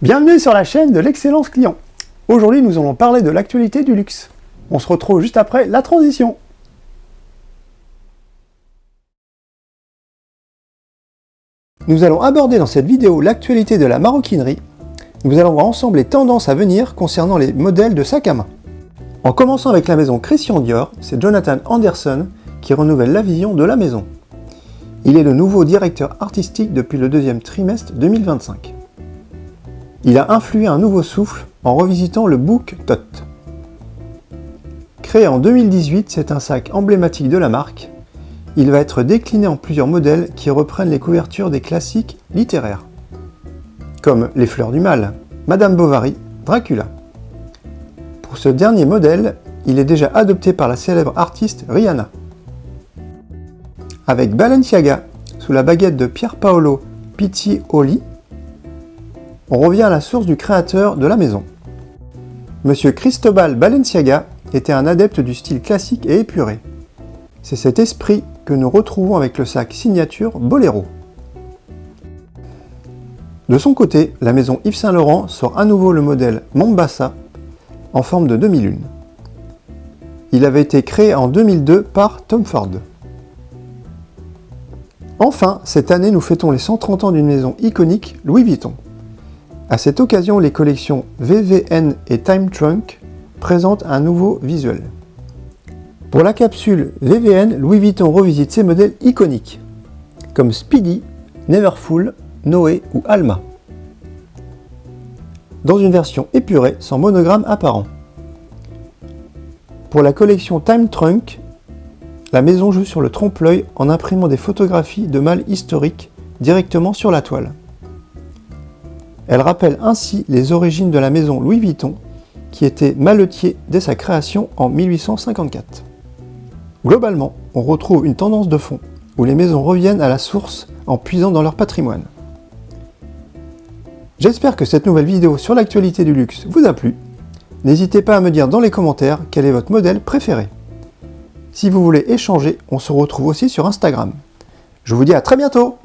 Bienvenue sur la chaîne de l'excellence client. Aujourd'hui, nous allons parler de l'actualité du luxe. On se retrouve juste après la transition. Nous allons aborder dans cette vidéo l'actualité de la maroquinerie. Nous allons voir ensemble les tendances à venir concernant les modèles de sac à main. En commençant avec la maison Christian Dior, c'est Jonathan Anderson qui renouvelle la vision de la maison. Il est le nouveau directeur artistique depuis le deuxième trimestre 2025. Il a influé un nouveau souffle en revisitant le Book Tote. Créé en 2018, c'est un sac emblématique de la marque. Il va être décliné en plusieurs modèles qui reprennent les couvertures des classiques littéraires, comme Les Fleurs du Mal, Madame Bovary, Dracula. Pour ce dernier modèle, il est déjà adopté par la célèbre artiste Rihanna. Avec Balenciaga, sous la baguette de Pierpaolo Piccioli, on revient à la source du créateur de la maison. Monsieur Cristobal Balenciaga était un adepte du style classique et épuré. C'est cet esprit que nous retrouvons avec le sac signature Bolero. De son côté, la maison Yves Saint Laurent sort à nouveau le modèle Mombasa en forme de demi-lune. Il avait été créé en 2002 par Tom Ford. Enfin, cette année, nous fêtons les 130 ans d'une maison iconique, Louis Vuitton. À cette occasion, les collections VVN et Time Trunk présentent un nouveau visuel. Pour la capsule VVN, Louis Vuitton revisite ses modèles iconiques, comme Speedy, Neverfull, Noé ou Alma, dans une version épurée sans monogramme apparent. Pour la collection Time Trunk, la maison joue sur le trompe-l'œil en imprimant des photographies de mâles historiques directement sur la toile. Elle rappelle ainsi les origines de la maison Louis Vuitton, qui était maletier dès sa création en 1854. Globalement, on retrouve une tendance de fond, où les maisons reviennent à la source en puisant dans leur patrimoine. J'espère que cette nouvelle vidéo sur l'actualité du luxe vous a plu. N'hésitez pas à me dire dans les commentaires quel est votre modèle préféré. Si vous voulez échanger, on se retrouve aussi sur Instagram. Je vous dis à très bientôt!